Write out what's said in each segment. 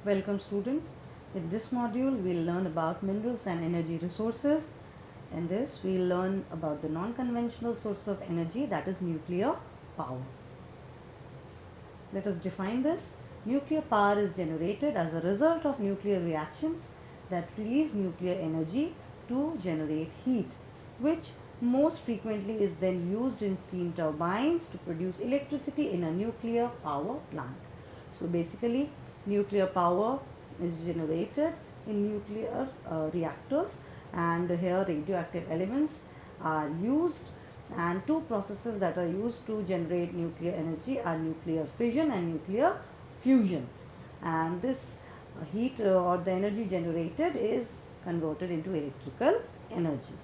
Welcome students. In this module we'll learn about minerals and energy resources. In this we'll learn about the non-conventional source of energy, that is nuclear power. Let us define this. Nuclear power is generated as a result of nuclear reactions that release nuclear energy to generate heat, which most frequently is then used in steam turbines to produce electricity in a nuclear power plant. So basically nuclear power is generated in nuclear reactors, and here radioactive elements are used, and two processes that are used to generate nuclear energy are nuclear fission and nuclear fusion, and this heat or the energy generated is converted into electrical energy.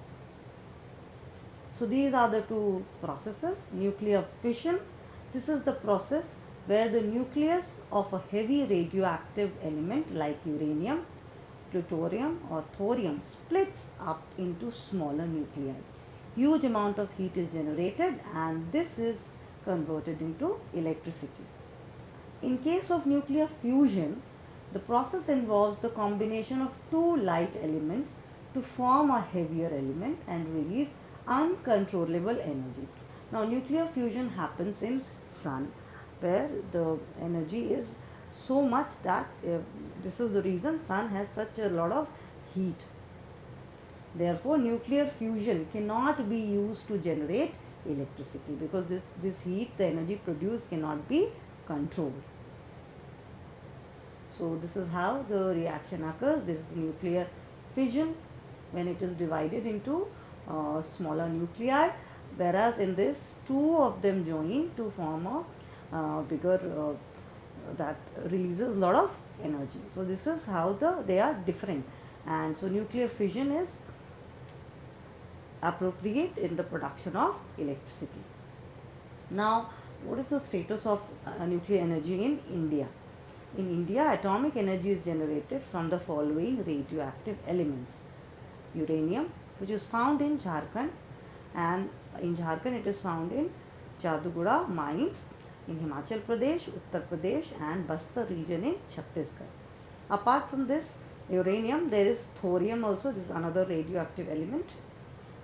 So these are the two processes. Nuclear fission, this is the process where the nucleus of a heavy radioactive element like uranium, plutonium or thorium splits up into smaller nuclei. Huge amount of heat is generated and this is converted into electricity. In case of nuclear fusion, the process involves the combination of two light elements to form a heavier element and release uncontrollable energy. Now nuclear fusion happens in sun, where the energy is so much that this is the reason sun has such a lot of heat. Therefore nuclear fusion cannot be used to generate electricity because this heat, the energy produced, cannot be controlled. So this is how the reaction occurs. This is nuclear fission when it is divided into smaller nuclei, whereas in this two of them join to form a bigger that releases a lot of energy. So this is how they are different, and so nuclear fission is appropriate in the production of electricity. Now what is the status of nuclear energy in India? In India, atomic energy is generated from the following radioactive elements. Uranium, which is found in Jharkhand, and in Jharkhand it is found in Jadugoda mines, in Himachal Pradesh, Uttar Pradesh and Bastar region in Chhattisgarh. Apart from this uranium, there is thorium also. This is another radioactive element.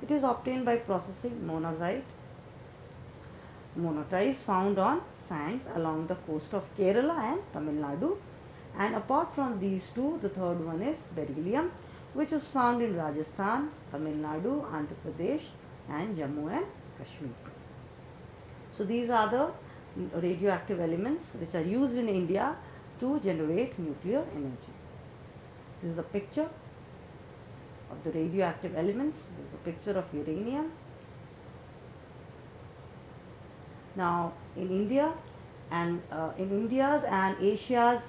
It is obtained by processing monazite. Monazite is found on sands along the coast of Kerala and Tamil Nadu. And apart from these two, the third one is beryllium, which is found in Rajasthan, Tamil Nadu, Andhra Pradesh and Jammu and Kashmir. So these are the radioactive elements which are used in India to generate nuclear energy. This is a picture of the radioactive elements. This is a picture of uranium. Now in India and in India's and Asia's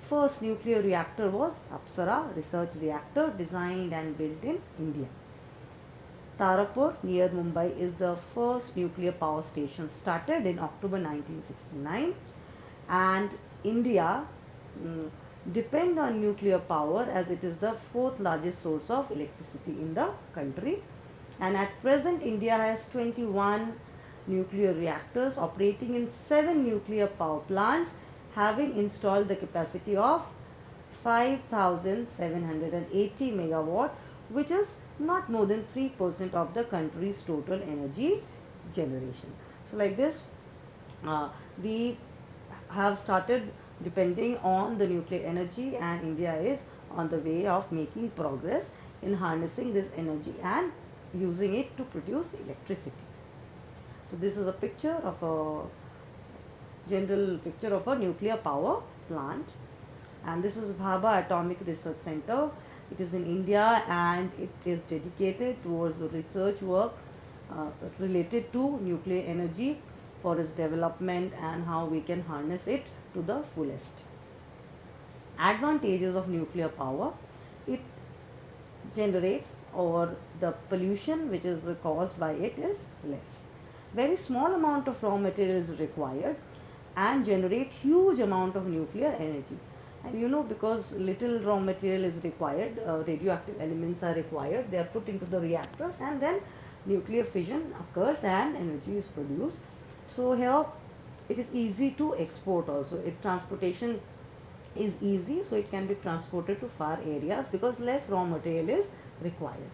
first nuclear reactor was Apsara research reactor, designed and built in India. Tarapur near Mumbai is the first nuclear power station, started in October 1969, and India depend on nuclear power as it is the fourth largest source of electricity in the country, and at present India has 21 nuclear reactors operating in 7 nuclear power plants, having installed the capacity of 5780 megawatt, which is not more than 3% of the country's total energy generation. So like this, we have started depending on the nuclear energy, and India is on the way of making progress in harnessing this energy and using it to produce electricity. So this is a picture of a general picture of a nuclear power plant, and this is Bhabha Atomic Research Center. It is in India and it is dedicated towards the research work related to nuclear energy for its development and how we can harness it to the fullest. Advantages of nuclear power: it generates, or the pollution which is caused by it is less. Very small amount of raw material is required and generate huge amount of nuclear energy. And you know, because little raw material is required, radioactive elements are required, they are put into the reactors and then nuclear fission occurs and energy is produced. So here it is easy to export also. If transportation is easy, so it can be transported to far areas because less raw material is required.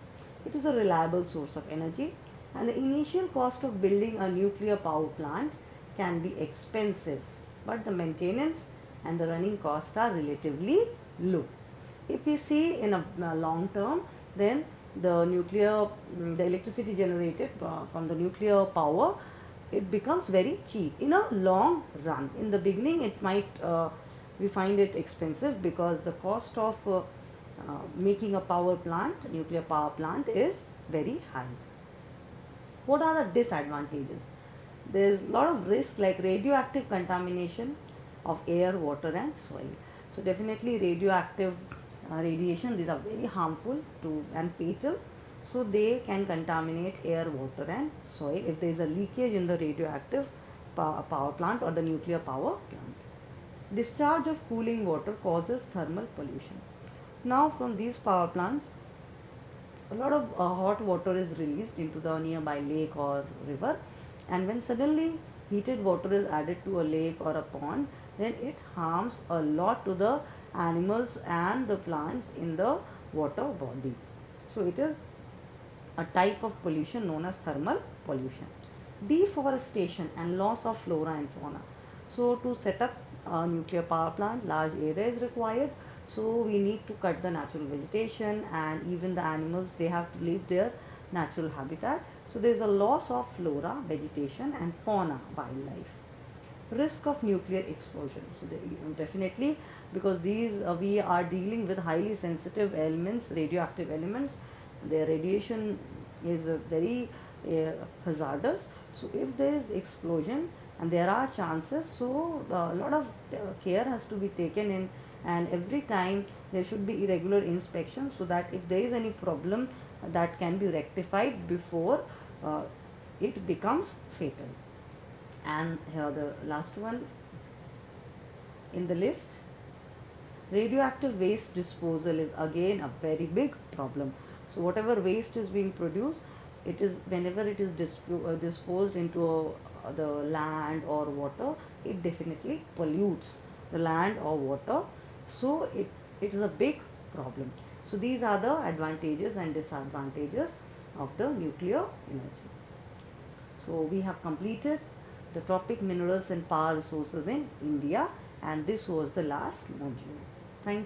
It is a reliable source of energy, and the initial cost of building a nuclear power plant can be expensive, but the maintenance and the running costs are relatively low. If we see in a long term, then the electricity generated from the nuclear power, it becomes very cheap in a long run. In the beginning, it might we find it expensive because the cost of making a power plant, nuclear power plant, is very high. What are the disadvantages? There's a lot of risk like radioactive contamination of air, water and soil. So definitely radioactive radiation, these are very harmful to and fatal. So they can contaminate air, water and soil if there is a leakage in the radioactive power plant or the nuclear power plant. Discharge of cooling water causes thermal pollution. Now from these power plants, a lot of hot water is released into the nearby lake or river, and when suddenly heated water is added to a lake or a pond, then it harms a lot to the animals and the plants in the water body. So it is a type of pollution known as thermal pollution. Deforestation and loss of flora and fauna. So to set up a nuclear power plant, large area is required. So we need to cut the natural vegetation, and even the animals, they have to leave their natural habitat. So there is a loss of flora, vegetation and fauna, wildlife. Risk of nuclear explosion. So definitely, because these we are dealing with highly sensitive elements, radioactive elements, their radiation is very hazardous. So if there is explosion and there are chances, so a lot of care has to be taken in, and every time there should be irregular inspection so that if there is any problem, that can be rectified before uh, it becomes fatal. And here the last one in the list, radioactive waste disposal is again a very big problem. So whatever waste is being produced, it is whenever it is disposed into the land or water, it definitely pollutes the land or water. So it is a big problem. So these are the advantages and disadvantages of the nuclear energy. So we have completed the topic minerals and power resources in India, and this was the last module. Thank you.